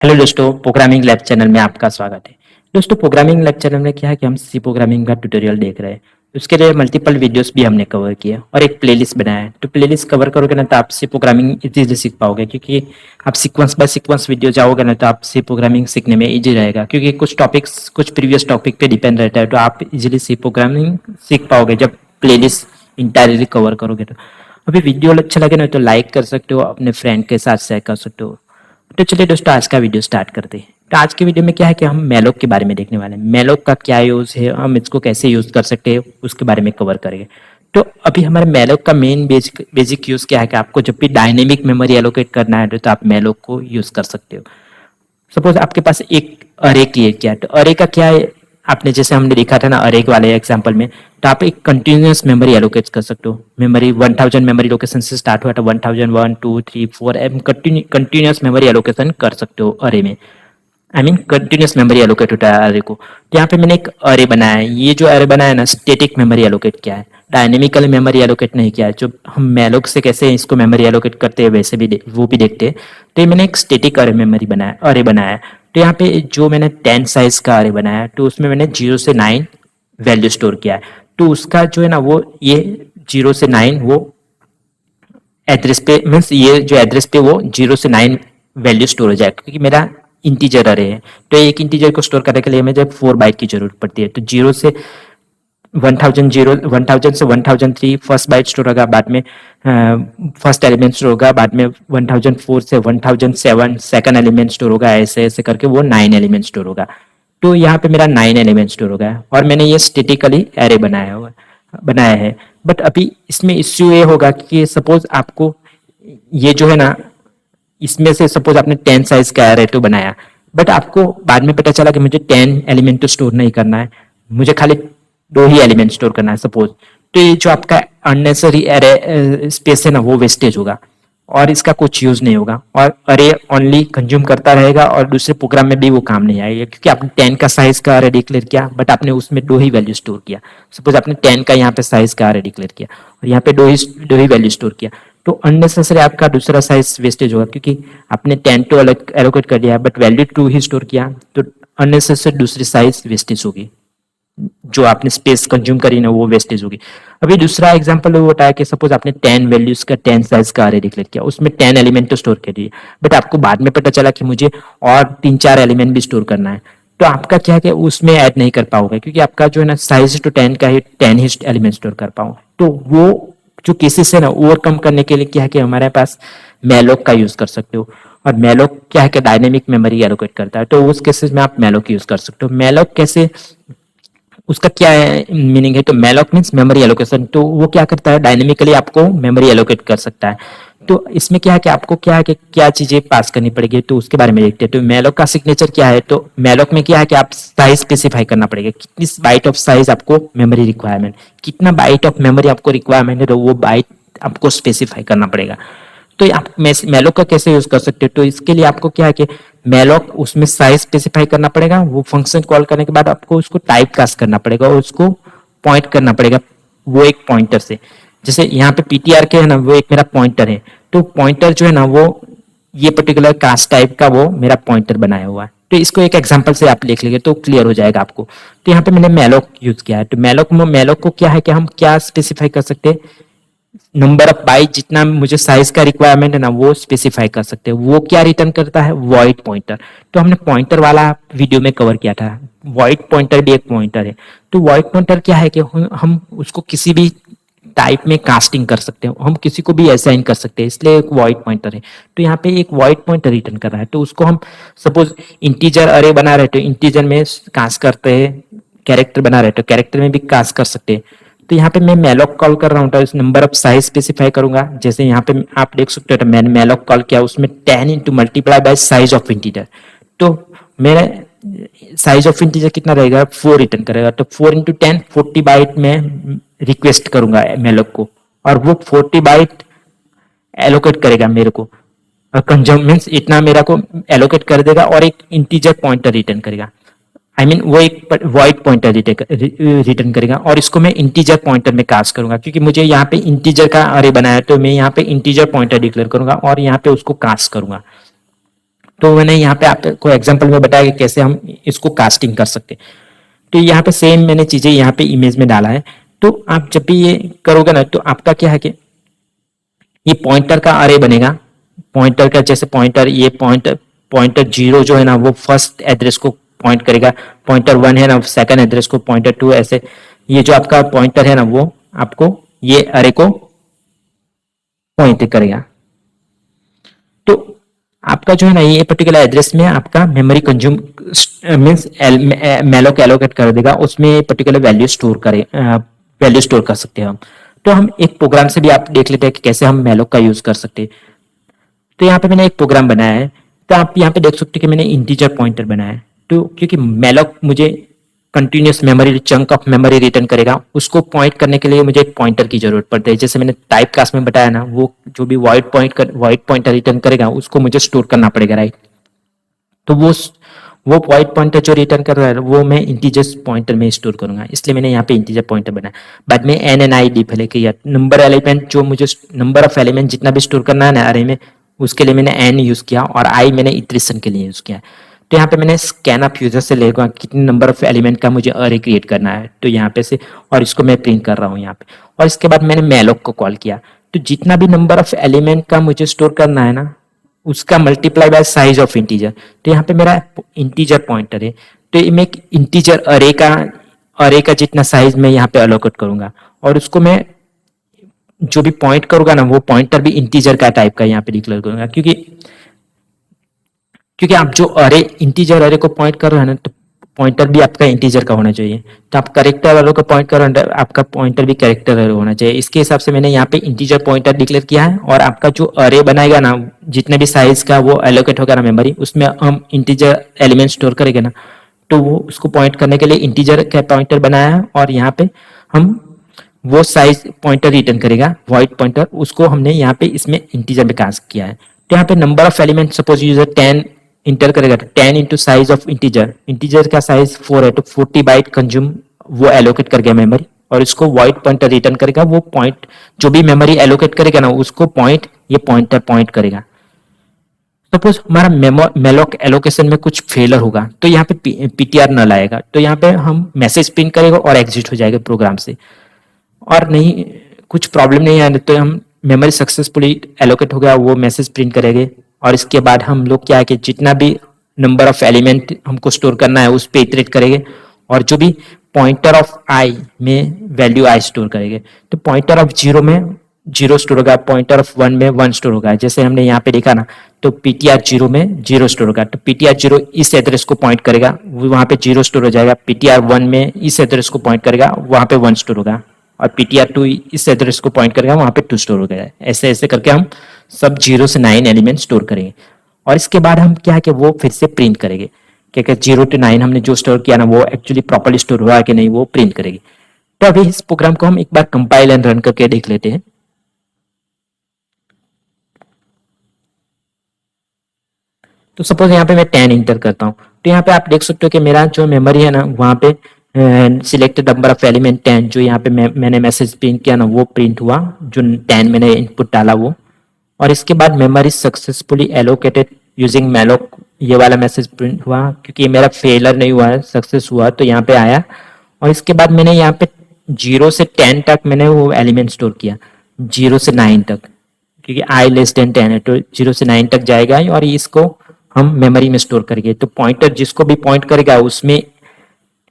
Hello दोस्तों, programming lab channel में आपका स्वागत है। दोस्तों, प्रोग्रामिंग लैब चैनल में क्या है कि हम सी प्रोग्रामिंग का ट्यूटोरियल देख रहे हैं। उसके लिए मल्टीपल वीडियोस भी हमने कवर किए और एक प्लेलिस्ट बनाया है। तो प्लेलिस्ट कवर करोगे ना तो आप सी प्रोग्रामिंग इजीली सीख पाओगे, क्योंकि आप सीक्वेंस बाय सीक्वेंस वीडियो जाओगे ना तो आप सी प्रोग्रामिंग सीखने में इजी रहेगा, क्योंकि कुछ टॉपिक्स कुछ प्रीवियस टॉपिक पे डिपेंड रहता है। तो आप इजीली सी प्रोग्रामिंग सीख पाओगे जब प्लेलिस्ट इंटायरली कवर करोगे। तो अभी वीडियो अच्छा लगे ना तो लाइक कर सकते हो, अपने फ्रेंड के साथ शेयर कर सकते हो। तो चलिए दोस्तों, आज का वीडियो स्टार्ट करते हैं। तो आज के वीडियो में क्या है कि हम मेलोक के बारे में देखने वाले हैं। मेलोक का क्या यूज़ है, हम इसको कैसे यूज़ कर सकते हैं, उसके बारे में कवर करेंगे। तो अभी हमारे मेलोक का मेन बेसिक यूज़ क्या है कि आपको जब भी डायनेमिक मेमोरी एलोकेट करना है तो आप मेलोक को यूज़ कर सकते हो। सपोज आपके पास एक अरे क्रिएट किया, तो अरे का क्या है, आपने जैसे हमने देखा था ना अरे वाले एग्जांपल में, तो आप एक कंटिन्यूअस मेमोरी एलोकेट कर सकते हो। मेमोरी 1000 मेमोरी लोकेशन से स्टार्ट हुआ था, 1000 1 2 3 4 कंटिन्यूअस मेमोरी एलोकेशन कर सकते हो अरे में। कंटिन्यूस मेमोरी एलोकेट होता है अरे को। तो यहाँ पे मैंने एक अरे बनाया है। ये जो अरे बनाया है ना, स्टैटिक मेमोरी एलोकेट किया है, डायनेमिकली मेमोरी एलोकेट नहीं किया है। जो हम मेलोक से कैसे इसको मेमोरी एलोकेट करते हैं वैसे भी वो भी देखते हैं। तो ये मैंने एक स्टैटिक अरे बनाया है। तो यहाँ पे जो मैंने 10 साइज का अरे बनाया है, तो उसमें मैंने 0 से 9 वैल्यू स्टोर किया है। तो उसका जो है ना वो ये 0 से 9 वो एड्रेस पे मीन्स ये जो एड्रेस पे वो 0 से 9 वैल्यू स्टोर हो जाए, क्योंकि मेरा इंटीजर अरे है। तो एक इंटीजर को स्टोर करने के लिए मुझे 4 बाइट की जरूरत पड़ती है। तो 0 से 1000 से 1003 फर्स्ट बाइट स्टोर होगा, बाद में फर्स्ट एलिमेंट स्टोर होगा, बाद में 1004 से 1007 सेकंड एलिमेंट स्टोर होगा, ऐसे ऐसे करके वो 9 एलिमेंट स्टोर होगा। तो यहाँ पे मेरा 9 एलिमेंट स्टोर होगा और मैंने ये स्टेटिकली एरे बनाया है। बट अभी इसमें इश्यू ये होगा कि सपोज आपको ये जो है ना, इसमें से सपोज आपने 10 साइज का एरे तो बनाया, बट आपको बाद में पता चला कि मुझे 10 एलिमेंट तो स्टोर नहीं करना है, मुझे खाली 2 ही एलिमेंट स्टोर करना है सपोज। तो ये जो आपका अननेसेसरी एरे स्पेस है ना वो वेस्टेज होगा और इसका कुछ यूज नहीं होगा, और अरे ओनली कंज्यूम करता रहेगा और दूसरे प्रोग्राम में भी वो काम नहीं आएगा, क्योंकि आपने 10 का साइज का अरे डिक्लेयर किया बट आपने उसमें 2 ही वैल्यू स्टोर किया। सपोज आपने 10 का यहाँ पे साइज का अरे डिक्लेयर किया और यहाँ पे दो ही वैल्यू स्टोर किया, तो अननेसेसरी आपका दूसरा साइज वेस्टेज होगा, क्योंकि आपने 10 टू अलग एलोकेट कर दिया बट वैल्यू 2 ही स्टोर किया, तो अननेसेसरी दूसरी साइज वेस्टेज होगी। जो आपने स्पेस कंज्यूम करी ना वो वेस्टेज होगी। अभी दूसरा एग्जांपल वो होता है कि सपोज आपने 10 वैल्यूज का 10 साइज का अरे डिक्लेयर किया, उसमें 10 एलिमेंट तो स्टोर कर दिए, बट आपको बाद में पता चला कि मुझे और 3-4 एलिमेंट भी स्टोर करना है। तो आपका क्या है कि उसमें ऐड नहीं कर पाओगे, क्योंकि आपका जो है ना साइज तो 10 का ही 10 ही एलिमेंट स्टोर कर पाओ। तो वो जो केसेस है ना ओवरकम करने के लिए क्या है कि हमारे पास मेलोक का यूज कर सकते हो। और मेलोक क्या है कि डायनेमिक मेमोरी एलोकेट करता है, तो उस केसेस में आप मेलोक यूज कर सकते हो। मेलोक कैसे, उसका क्या मीनिंग है, तो मेलोक मीन्स मेमोरी एलोकेशन। तो वो क्या करता है, डायनेमिकली आपको मेमोरी एलोकेट कर सकता है। तो इसमें क्या है कि आपको क्या है कि क्या चीजें पास करनी पड़ेगी, तो उसके बारे में देखते हैं। तो मेलोक का सिग्नेचर क्या है, तो मेलोक में क्या है कि आप साइज स्पेसिफाई करना पड़ेगा, कितनी बाइट ऑफ साइज आपको मेमोरी रिक्वायरमेंट, कितना बाइट ऑफ मेमोरी आपको रिक्वायरमेंट है, तो वो बाइट आपको स्पेसिफाई करना पड़ेगा। तो आप मेलोक का कैसे यूज कर सकते हो, तो इसके लिए आपको क्या है कि मेलोक उसमें साइज स्पेसिफाई करना पड़ेगा, वो फंक्शन कॉल करने के बाद आपको उसको टाइप कास्ट करना पड़ेगा और उसको पॉइंट करना पड़ेगा वो एक पॉइंटर से। जैसे यहाँ पे पीटीआर के है ना, वो एक मेरा पॉइंटर है, तो पॉइंटर जो है ना वो ये पर्टिकुलर कास्ट टाइप का वो मेरा पॉइंटर बनाया हुआ है। तो इसको एक एग्जांपल से आप लिख लेंगे तो क्लियर हो जाएगा आपको। तो यहाँ पे मैंने मेलोक यूज किया है। तो मेलोक को क्या है कि हम क्या स्पेसिफाई कर सकते हैं, नंबर ऑफ बाइट, जितना मुझे साइज का रिक्वायरमेंट है ना वो स्पेसिफाई कर सकते हैं। वो क्या रिटर्न करता है, वॉइड पॉइंटर। तो हमने पॉइंटर वाला वीडियो में कवर किया था, वॉइड पॉइंटर भी एक पॉइंटर है। तो वॉइड पॉइंटर क्या है कि हम उसको किसी भी टाइप में कास्टिंग कर सकते हैं, हम किसी को भी असाइन कर सकते हैं, इसलिए एक वॉइड पॉइंटर है। तो यहाँ पे एक वॉइड पॉइंटर रिटर्न कर रहा है, तो उसको हम सपोज इंटीजर अरे बना रहे, तो इंटीजर में कास्ट करते हैं, कैरेक्टर बना रहे तो कैरेक्टर में भी कास्ट कर सकते हैं। तो यहाँ पे मैं मेलोक कॉल कर रहा हूँ, तो इस नंबर ऑफ साइज स्पेसिफाई करूंगा। जैसे यहाँ पे आप देख सकते हो, तो मैंने मेलोक कॉल किया, उसमें 10 into multiply by size of integer. तो मेरे साइज ऑफ इंटीजर कितना रहेगा, 4 रिटर्न करेगा। तो 4 इंटू 10 40 बाइट में रिक्वेस्ट करूंगा मेलोक को, और वो 40 बाइट एलोकेट करेगा मेरे को, और कंज्यूम मीन्स इतना मेरा को एलोकेट कर देगा और एक इंटीजर पॉइंटर रिटर्न करेगा। वो एक वॉइड पॉइंटर रिटर्न करेगा, और इसको मैं इंटीजर पॉइंटर में कास्ट करूंगा, क्योंकि मुझे यहाँ पे इंटीजर का अरे बनाया है, तो मैं यहाँ पे इंटीजर पॉइंटर डिक्लेयर करूंगा और यहाँ पे उसको कास्ट करूंगा। तो मैंने यहाँ पे आपको एग्जांपल में बताया कि कैसे हम इसको कास्टिंग कर सकते हैं। तो यहाँ पे सेम मैंने चीजें यहाँ पे इमेज में डाला है। तो आप जब भी ये करोगे ना, तो आपका क्या है कि ये पॉइंटर का अरे बनेगा। पॉइंटर का जैसे पॉइंटर, ये पॉइंटर पॉइंटर 0 जो है ना वो फर्स्ट एड्रेस को पॉइंट करेगा, पॉइंटर 1 है ना सेकंड एड्रेस को, पॉइंटर 2 ऐसे। ये जो आपका पॉइंटर है ना वो आपको ये अरे को पॉइंट करेगा। तो आपका जो है ना ये पर्टिकुलर एड्रेस में आपका memory consume means malloc allocate कर देगा, उसमें पर्टिकुलर वैल्यू स्टोर करें, वैल्यू स्टोर कर सकते हैं हम। तो हम एक प्रोग्राम से भी आप देख लेते हैं कि कैसे हम मेलोक का यूज कर सकते हैं। तो यहाँ पे मैंने एक प्रोग्राम बनाया है। तो आप यहाँ पे देख सकते हैं कि मैंने इंटीजर पॉइंटर बनाया है। तो क्योंकि मेलोक मुझे continuous memory chunk of memory return करेगा, उसको पॉइंट करने के लिए मुझे एक पॉइंटर की जरूरत पड़ती है। जैसे मैंने टाइप कास्ट में बताया ना, वो जो भी वॉइड पॉइंटर रिटर्न करेगा उसको मुझे स्टोर करना पड़ेगा, राइट। तो वो वॉइड पॉइंटर जो रिटर्न कर रहा है वो मैं इंटीजर्स पॉइंटर में स्टोर करूंगा, इसलिए मैंने यहाँ पे इंटीजर पॉइंटर बनाया। बाद में एन एन आई डी पहले किया, नंबर एलिमेंट जो मुझे नंबर ऑफ एलिमेंट जितना भी स्टोर करना है ना अरे में, उसके लिए मैंने एन यूज किया, और आई मैंने इटरेशन के लिए यूज किया। तो यहाँ पे मैंने स्कैन ऑफ यूजर से लेगा कितने नंबर ऑफ एलिमेंट का मुझे अरे क्रिएट करना है, तो यहाँ पे से, और इसको मैं प्रिंट कर रहा हूँ यहाँ पे। और इसके बाद मैंने मेलोक को कॉल किया। तो जितना भी नंबर ऑफ एलिमेंट का मुझे स्टोर करना है ना उसका multiply by size of integer. तो यहाँ पे मेरा इंटीजर पॉइंटर है, तो मैं एक इंटीजर अरे का जितना साइज मैं यहाँ पे अलोकेट करूंगा, और उसको मैं जो भी पॉइंट करूंगा ना वो पॉइंटर भी इंटीजर का टाइप का यहाँ पे डिक्लेयर करूंगा। क्योंकि क्योंकि आप जो अरे इंटीजर अरे को पॉइंट कर रहे हैं ना, तो पॉइंटर भी आपका इंटीजर का होना चाहिए। तो आप करेक्टर अरे को पॉइंट कर रहे हैं, आपका पॉइंटर भी करेक्टर अरे होना चाहिए। इसके हिसाब से मैंने यहाँ पे इंटीजर पॉइंटर डिक्लेयर किया है, और आपका जो अरे बनाएगा ना जितने भी साइज का वो एलोकेट होगा ना मेमोरी, उसमें हम इंटीजर एलिमेंट स्टोर करेंगे ना, तो वो उसको पॉइंट करने के लिए इंटीजर का पॉइंटर बनाया है। और यहाँ पे हम वो साइज पॉइंटर रिटर्न करेगा, वॉइड पॉइंटर, उसको हमने यहाँ पे इसमें इंटीजर में कास्ट किया है। तो यहाँ पे number of element suppose user 10 inter करेगा, तो 10 into size of integer, integer का साइज 4 है तो 40 बाइट कंज्यूम वो एलोकेट कर गया मेमोरी, और इसको वॉइड पॉइंटर रिटर्न करेगा। वो पॉइंट जो भी मेमोरी एलोकेट करेगा ना उसको पॉइंट ये पॉइंटर पॉइंट करेगा। सपोज हमारा मेलोक एलोकेशन में कुछ फेलर होगा तो यहाँ पे पीटीआर नल आएगा, तो यहाँ पे हम मैसेज प्रिंट करेगा और एग्जिट हो जाएगा प्रोग्राम से। और नहीं कुछ प्रॉब्लम नहीं है तो हम मेमोरी सक्सेसफुली एलोकेट हो गया वो मैसेज प्रिंट करेंगे। और इसके बाद हम लोग क्या है कि जितना भी नंबर ऑफ एलिमेंट हमको स्टोर करना है उस पर इटरेट करेंगे, और जो भी पॉइंटर ऑफ आई में वैल्यू आई स्टोर करेंगे। तो पॉइंटर ऑफ 0 में 0 स्टोर होगा, पॉइंटर ऑफ 1 में 1 स्टोर होगा, जैसे हमने यहाँ पे देखा ना। तो पीटीआर 0 में 0 स्टोर होगा, तो पीटीआर 0 इस एड्रेस को पॉइंट करेगा, वहां पे 0 स्टोर हो जाएगा। पीटीआर 1 में इस एड्रेस को पॉइंट करेगा, वहां पे 1 स्टोर होगा। और पीटीआर 2 इस एड्रेस को पॉइंट करेगा, वहां पे 2 स्टोर हो गया। ऐसे ऐसे करके हम सब 0 से 9 एलिमेंट स्टोर करेंगे। और इसके बाद हम क्या है कि वो फिर से प्रिंट करेंगे कि 0 to 9 हमने जो स्टोर किया ना वो एक्चुअली प्रॉपर्ली स्टोर हुआ है कि नहीं, वो प्रिंट करेगी। तो अभी इस प्रोग्राम को हम एक बार कंपाइल एंड रन करके देख लेते हैं। तो सपोज यहाँ पे मैं 10 इंटर करता हूँ, तो यहाँ पे आप देख सकते हो कि मेरा जो मेमोरी है ना वहाँ पे सिलेक्टेड नंबर ऑफ एलिमेंट 10 जो यहाँ पे मैंने मैसेज प्रिंट किया ना वो प्रिंट हुआ, जो 10 मैंने इनपुट डाला वो। और इसके बाद memory successfully allocated using malloc, ये वाला मैसेज प्रिंट हुआ क्योंकि मेरा फेलर नहीं हुआ है, सक्सेस हुआ, तो यहाँ पे आया। और इसके बाद मैंने यहाँ पे 0 से 10 तक मैंने वो एलिमेंट स्टोर किया, 0 से 9 तक, क्योंकि आई लेस देन 10 है तो 0 से 9 तक जाएगा और इसको हम मेमोरी में स्टोर करेंगे। तो पॉइंटर जिसको भी पॉइंट करेगा उसमें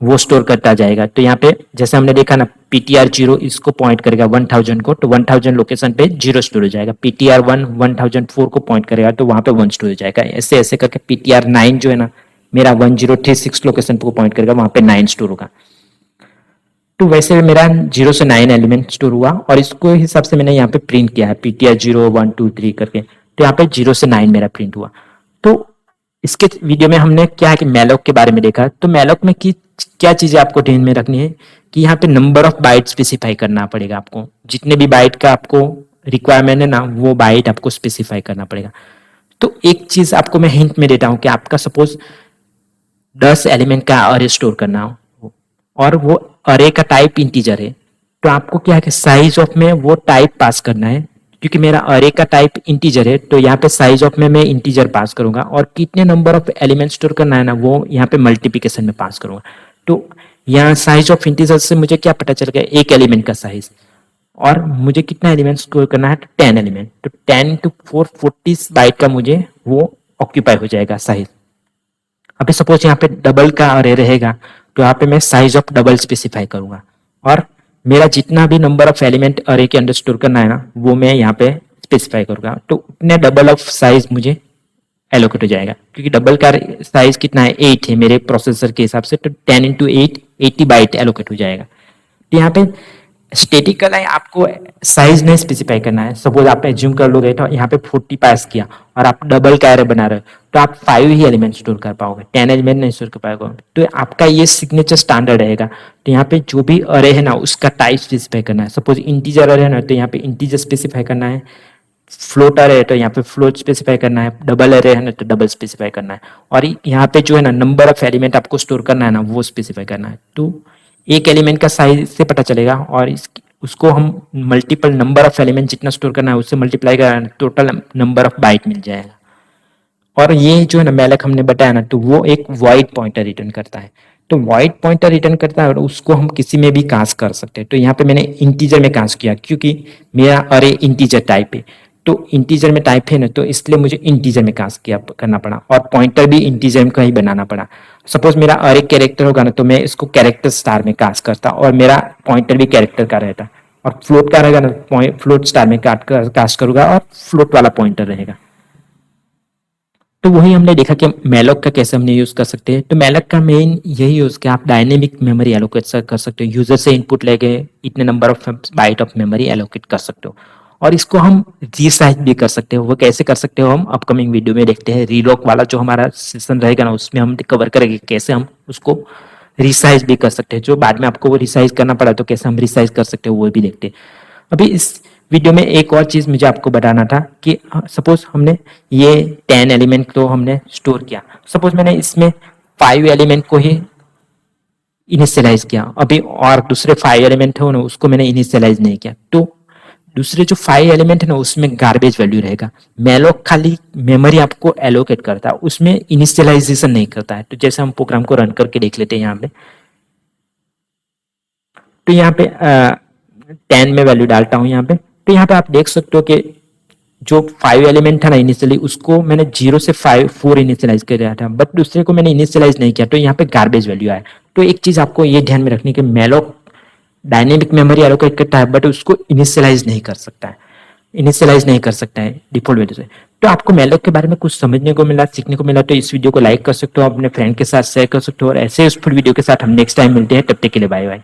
वो स्टोर करता जाएगा। तो यहाँ पे जैसे हमने देखा ना पीटीआर 0 इसको पॉइंट करेगा 1000 को, तो 1000 लोकेशन पे 0 स्टोर हो जाएगा। पीटीआर 1 1004 को पॉइंट करेगा तो वहां पे 1 स्टोर हो जाएगा। ऐसे ऐसे करके पीटीआर 9 जो है ना मेरा 1036 लोकेशन को पॉइंट करेगा, वहां पे 9 स्टोर होगा। तो वैसे मेरा 0 से 9 एलिमेंट स्टोर हुआ और इसको हिसाब से मैंने यहाँ पे प्रिंट किया है पीटीआर 0 1 2 3 करके। तो यहाँ पे 0 से 9 मेरा प्रिंट हुआ। तो इसके वीडियो में हमने क्या है कि मेलोक के बारे में देखा। तो मेलोक में क्या चीजें आपको ध्यान में रखनी है कि यहाँ पे नंबर ऑफ बाइट स्पेसिफाई करना पड़ेगा आपको। जितने भी बाइट का आपको रिक्वायरमेंट है ना वो बाइट आपको स्पेसिफाई करना पड़ेगा। तो एक चीज आपको मैं हिंट में देता हूँ कि आपका सपोज 10 एलिमेंट का अरे स्टोर करना हो और वो अरे का टाइप इंटीजर है, तो आपको क्या है कि साइज ऑफ में वो टाइप पास करना है। क्योंकि मेरा अरे का टाइप इंटीजर है, तो यहाँ पे साइज ऑफ में मैं इंटीजर पास करूंगा, और कितने नंबर ऑफ एलिमेंट स्टोर करना है ना, वो यहाँ पे मल्टीप्लिकेशन में पास करूंगा। तो यहाँ साइज ऑफ इंटीजर से मुझे क्या पता चल गया, एक एलिमेंट का साइज, और मुझे कितना एलिमेंट स्टोर करना है, तो 10 एलिमेंट, तो 10 टू 4 40 बाइट का मुझे वो ऑक्यूपाई हो जाएगा साइज। अभी सपोज यहाँ पे डबल का अरे रहेगा, तो यहाँ पे मैं साइज ऑफ डबल स्पेसिफाई करूंगा, और मेरा जितना भी नंबर ऑफ एलिमेंट अरे के अंदर स्टोर करना है ना, वो मैं यहाँ पे स्पेसिफाई करूंगा, तो उतने डबल ऑफ साइज मुझे एलोकेट हो जाएगा। क्योंकि डबल का साइज कितना है, 8 है मेरे प्रोसेसर के हिसाब से, तो 10 इंटू 8 80 बाइट एलोकेट हो जाएगा। तो यहाँ पे स्टेटिकल है, आपको साइज नहीं स्पेसिफाई करना है। सपोज आप एज्यूम कर लोगे तो यहाँ पे 40 पास किया और आप डबल का एरे बना रहे हो, तो आप 5 ही एलिमेंट स्टोर कर पाओगे, 10 एलिमेंट नहीं स्टोर कर पाओगे। तो आपका ये सिग्नेचर स्टैंडर्ड रहेगा। तो यहाँ पे जो भी अरे है ना, उसका टाइप स्पेसिफाई करना है। सपोज इंटीजर अरे है ना, तो यहाँ पे इंटीजर स्पेसिफाई करना है। फ्लोट अरे है तो यहाँ पे फ्लोट स्पेसिफाई करना है। डबल अरे है ना, तो डबल स्पेसिफाई करना है। और यहाँ पे जो है ना, नंबर ऑफ एलिमेंट आपको स्टोर करना है ना, वो स्पेसिफाई करना है। तो एक एलिमेंट का साइज से पता चलेगा, और उसको हम मल्टीपल नंबर ऑफ एलिमेंट जितना स्टोर करना है उससे मल्टीप्लाई करा, टोटल नंबर ऑफ बाइट मिल जाएगा। और ये जो है ना मैलक हमने बताया ना, तो वो एक वॉइड पॉइंटर रिटर्न करता है। तो वॉइड पॉइंटर रिटर्न करता है और उसको हम किसी में भी कास्ट कर सकते हैं। तो यहाँ पे मैंने इंटीजर में कास्ट किया, क्योंकि मेरा अरे इंटीजर टाइप है। तो इंटीजर में टाइप है ना, तो इसलिए मुझे इंटीजर में कास्ट किया करना पड़ा, और पॉइंटर भी इंटीजर का ही बनाना पड़ा। सपोज मेरा अरे कैरेक्टर होगा ना, तो मैं इसको कैरेक्टर स्टार में कास्ट करता, और मेरा पॉइंटर भी कैरेक्टर का रहता। और फ्लोट का रहेगा ना, फ्लोट स्टार में कास्ट करूंगा, और फ्लोट वाला पॉइंटर रहेगा। तो वही हमने देखा कि मैलॉक का कैसे हमने यूज कर सकते हैं। तो मैलॉक का मेन यही यूज कि आप डायनेमिक मेमोरी एलोकेट कर सकते हो। यूजर से इनपुट लेके इतने number of bite of memory allocate कर सकते हो, और इसको हम रीसाइज भी कर सकते हो। वो कैसे कर सकते हो, हम अपकमिंग वीडियो में देखते हैं। रीलॉक वाला जो हमारा सेशन रहेगा ना, उसमें हम कवर करेंगे कैसे हम उसको रिसाइज भी कर सकते हैं। जो बाद में आपको वो रिसाइज करना पड़ा, तो कैसे हम रिसाइज कर सकते हो वो भी देखते हैं। अभी इस वीडियो में एक और चीज मुझे आपको बताना था कि सपोज हमने ये 10 एलिमेंट तो हमने स्टोर किया। सपोज मैंने इसमें 5 एलिमेंट को ही इनिशियलाइज किया, अभी और दूसरे 5 एलिमेंट है ना, उसको मैंने इनिशियलाइज नहीं किया। तो दूसरे जो 5 एलिमेंट है ना, उसमें गार्बेज वैल्यू रहेगा। मैलॉक खाली मेमोरी आपको एलोकेट करता है, उसमें इनिशियलाइजेशन नहीं करता है। तो जैसे हम प्रोग्राम को रन करके देख लेते हैं यहाँ पे। तो यहाँ पे 10 में वैल्यू डालता हूँ यहाँ पे। तो यहाँ पे आप देख सकते हो कि जो 5 एलिमेंट था ना इनिशियली, उसको मैंने 0 से 4 इनिशियलाइज कर दिया था, बट दूसरे को मैंने इनिशियलाइज नहीं किया, तो यहाँ पे गार्बेज वैल्यू आया। तो एक चीज आपको ये ध्यान में रखनी कि मैलॉक डायनेमिक मेमोरी एलोकेट करता है, बट उसको इनिशियलाइज नहीं कर सकता है, इनिशियलाइज नहीं कर सकता है डिफॉल्ट वैल्यू से। तो आपको मैलॉक के बारे में कुछ समझने को मिला, सीखने को मिला, तो इस वीडियो को लाइक कर सकते हो, अपने फ्रेंड के साथ शेयर कर सकते हो, और ऐसे यूजफुल वीडियो के साथ हम नेक्स्ट टाइम मिलते हैं। तब तक के लिए बाय बाय।